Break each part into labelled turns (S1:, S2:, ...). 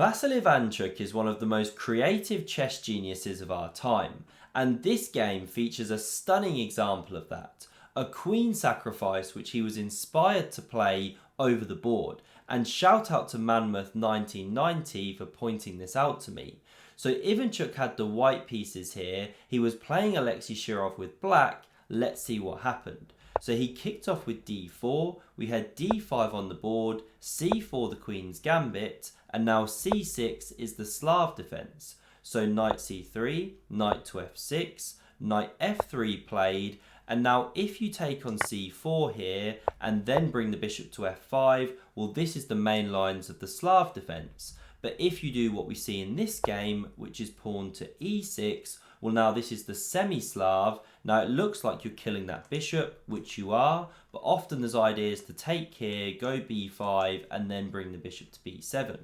S1: Vasyl Ivanchuk is one of the most creative chess geniuses of our time, and this game features a stunning example of that. A queen sacrifice which he was inspired to play over the board, and shout out to Manmoth 1990 for pointing this out to me. So Ivanchuk had the white pieces here, he was playing Alexei Shirov with black. Let's see what happened. So he kicked off with d4, we had d5 on the board, c4 the queen's gambit, and now c6 is the Slav defense. So knight c3, knight to f6, knight f3 played, and now if you take on c4 here and then bring the bishop to f5, well, this is the main lines of the Slav defense. But if you do what we see in this game, which is pawn to e6, well, now this is the semi-Slav. Now it looks like you're killing that bishop, which you are, but often there's ideas to take here, go b5, and then bring the bishop to b7.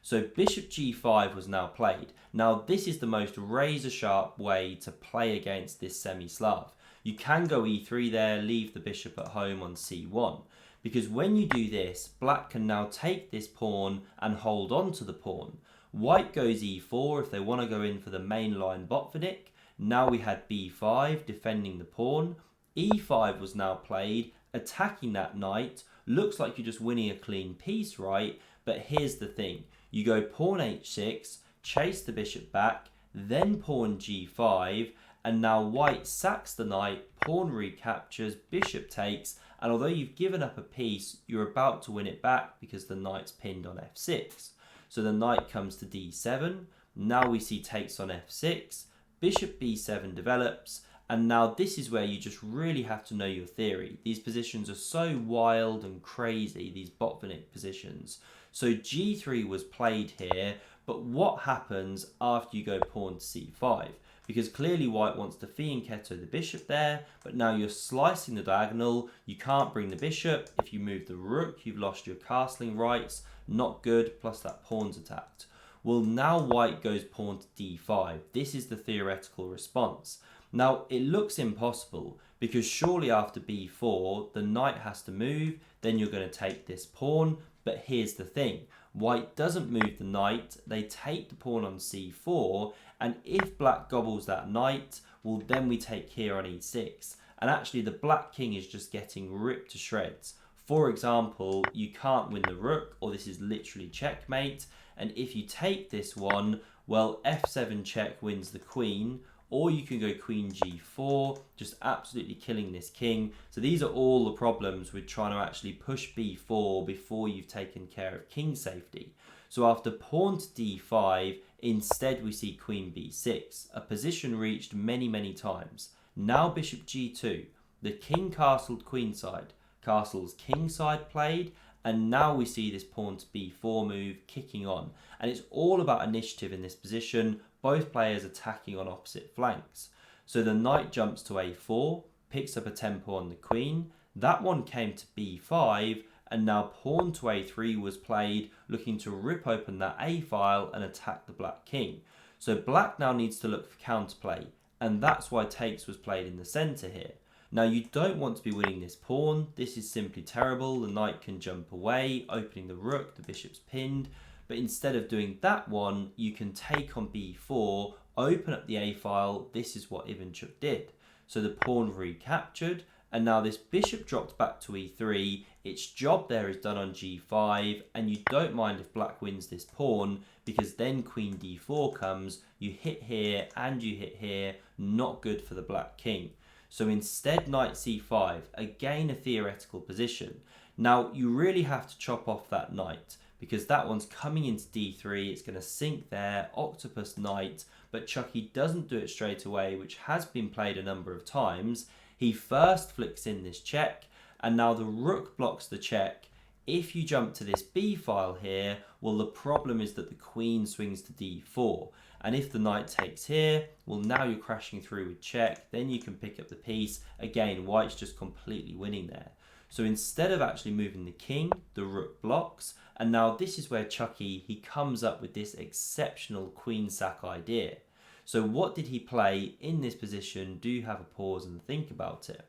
S1: So bishop g5 was now played. Now this is the most razor-sharp way to play against this semi-Slav. You can go e3 there, leave the bishop at home on c1. Because when you do this, black can now take this pawn and hold on to the pawn. White goes e4 if they want to go in for the main line Botvinnik. Now we had b5 defending the pawn. e5 was now played, attacking that knight. Looks like you're just winning a clean piece, right? But here's the thing. You go pawn h6, chase the bishop back, then pawn g5, and now white sacks the knight, pawn recaptures, bishop takes, and although you've given up a piece, you're about to win it back because the knight's pinned on f6. So the knight comes to d7, now we see takes on f6, bishop b7 develops, and now this is where you just really have to know your theory. These positions are so wild and crazy, these Botvinnik positions. So g3 was played here, but what happens after you go pawn to c5? Because clearly white wants to fianchetto the bishop there, but now you're slicing the diagonal, you can't bring the bishop. If you move the rook, you've lost your castling rights, not good, plus that pawn's attacked. Well, now white goes pawn to d5. This is the theoretical response. Now, it looks impossible because surely after b4, the knight has to move, then you're going to take this pawn. But here's the thing, white doesn't move the knight, they take the pawn on c4, and if black gobbles that knight, well, then we take here on e6. And actually the black king is just getting ripped to shreds. For example, you can't win the rook, or this is literally checkmate. And if you take this one, well, f7 check wins the queen, or you can go queen g4, just absolutely killing this king. So these are all the problems with trying to actually push b4 before you've taken care of king safety. So after pawn to d5, instead we see queen b6, a position reached many, many times. Now bishop g2, the king castled queenside, castle's kingside played, and now we see this pawn to b4 move kicking on. And it's all about initiative in this position, both players attacking on opposite flanks. So the knight jumps to a4, picks up a tempo on the queen. That one came to b5, and now pawn to a3 was played, looking to rip open that a file and attack the black king. So black now needs to look for counterplay, and that's why takes was played in the centre here. Now you don't want to be winning this pawn, this is simply terrible. The knight can jump away, opening the rook, the bishop's pinned, but instead of doing that one, you can take on b4, open up the a file. This is what Ivanchuk did. So the pawn recaptured, and now this bishop dropped back to e3, its job there is done on g5, and you don't mind if black wins this pawn, because then queen d4 comes, you hit here and you hit here, not good for the black king. So instead knight c5, again a theoretical position. Now you really have to chop off that knight, because that one's coming into d3, it's going to sink there, octopus knight, but Chucky doesn't do it straight away, which has been played a number of times. He first flicks in this check, and now the rook blocks the check. If you jump to this b file here, well, the problem is that the queen swings to d4. And if the knight takes here, well, now you're crashing through with check. Then you can pick up the piece. Again, white's just completely winning there. So instead of actually moving the king, the rook blocks. And now this is where Chucky, he comes up with this exceptional queen sack idea. So what did he play in this position? Do have a pause and think about it.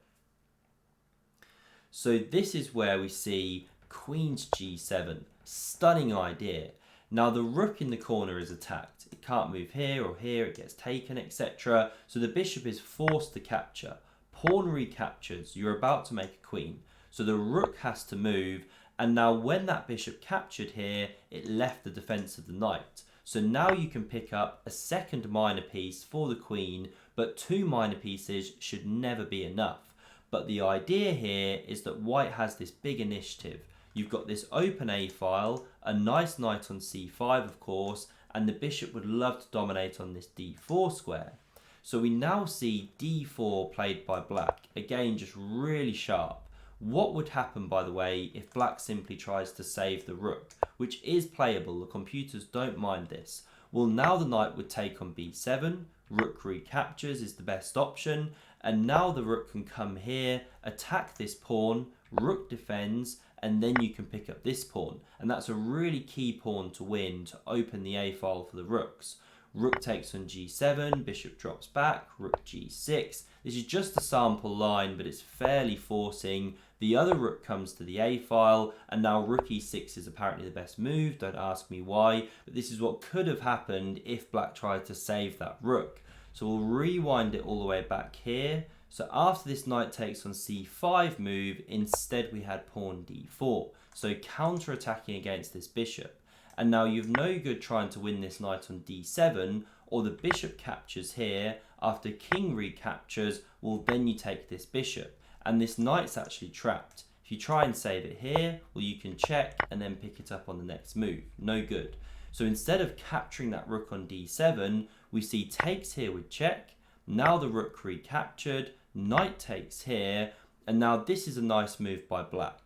S1: So this is where we see queen's g7. Stunning idea. Now the rook in the corner is attacked. It can't move here or here, it gets taken, etc. So the bishop is forced to capture. Pawn recaptures, you're about to make a queen. So the rook has to move, and now when that bishop captured here, it left the defense of the knight. So now you can pick up a second minor piece for the queen, but 2 minor pieces should never be enough. But the idea here is that white has this big initiative. You've got this open A file, a nice knight on c5 of course, and the bishop would love to dominate on this d4 square. So we now see d4 played by black, again just really sharp. What would happen, by the way, if black simply tries to save the rook, which is playable, the computers don't mind this? Well, now the knight would take on b7, rook recaptures is the best option, and now the rook can come here, attack this pawn, rook defends, and then you can pick up this pawn. And that's a really key pawn to win to open the A file for the rooks. Rook takes on g7, bishop drops back, rook g6. This is just a sample line, but it's fairly forcing. The other rook comes to the A file, and now rook e6 is apparently the best move. Don't ask me why, but this is what could have happened if black tried to save that rook. So we'll rewind it all the way back here. So after this knight takes on c5 move, instead we had pawn d4. So counter-attacking against this bishop. And now you've no good trying to win this knight on d7, or the bishop captures here. After king recaptures, well then you take this bishop. And this knight's actually trapped. If you try and save it here, well you can check and then pick it up on the next move. No good. So instead of capturing that rook on d7, we see takes here with check. Now the rook recaptured, knight takes here, and now this is a nice move by black.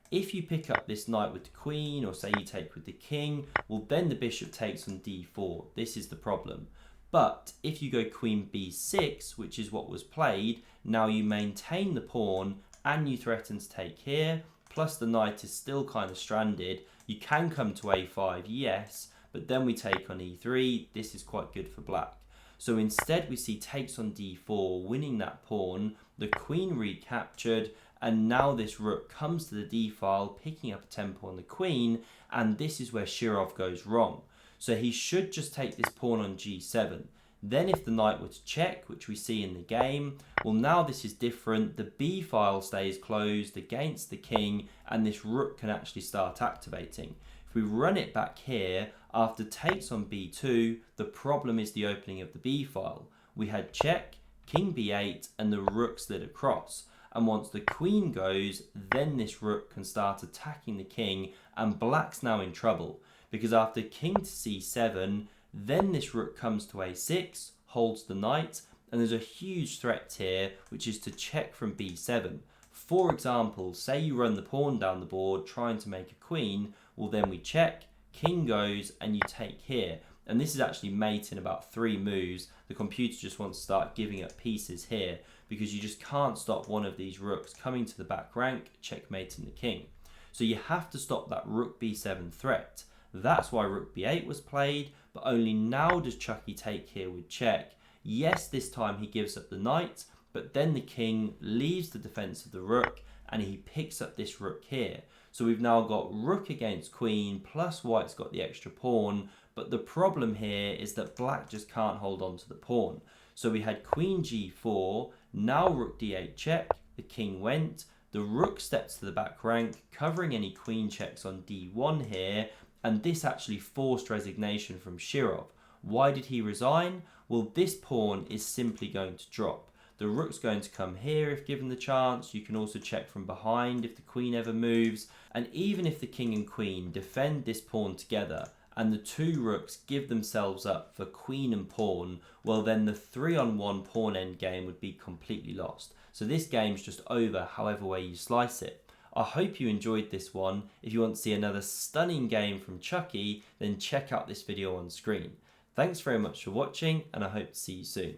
S1: If you pick up this knight with the queen, or say you take with the king, well then the bishop takes on d4. This is the problem. But if you go queen b6, which is what was played, now you maintain the pawn and you threaten to take here, plus the knight is still kind of stranded. You can come to a5, yes, but then we take on e3. This is quite good for black. So instead we see takes on d4, winning that pawn, the queen recaptured, and now this rook comes to the d file, picking up a tempo on the queen, and this is where Shirov goes wrong. So he should just take this pawn on g7. Then if the knight were to check, which we see in the game, well now this is different. The b file stays closed against the king, and this rook can actually start activating. If we run it back here, after takes on b2, the problem is the opening of the b file. We had check, king b8, and the rook slid across. And once the queen goes, then this rook can start attacking the king, and black's now in trouble. Because after king to c7, then this rook comes to a6, holds the knight, and there's a huge threat here, which is to check from b7. For example, say you run the pawn down the board trying to make a queen, well then we check, king goes, and you take here. And this is actually mate in about 3 moves. The computer just wants to start giving up pieces here, because you just can't stop one of these rooks coming to the back rank, checkmating the king. So you have to stop that rook b7 threat. That's why rook b8 was played, but only now does Chucky take here with check. Yes, this time he gives up the knight, but then the king leaves the defense of the rook, and he picks up this rook here. So we've now got rook against queen, plus white's got the extra pawn, but the problem here is that black just can't hold on to the pawn. So we had queen g4, now rook d8 check, the king went, the rook steps to the back rank, covering any queen checks on d1 here, and this actually forced resignation from Shirov. Why did he resign? Well, this pawn is simply going to drop. The rook's going to come here if given the chance. You can also check from behind if the queen ever moves. And even if the king and queen defend this pawn together, and the 2 rooks give themselves up for queen and pawn, well then the 3-on-1 pawn endgame would be completely lost. So this game's just over however way you slice it. I hope you enjoyed this one. If you want to see another stunning game from Chucky, then check out this video on screen. Thanks very much for watching, and I hope to see you soon.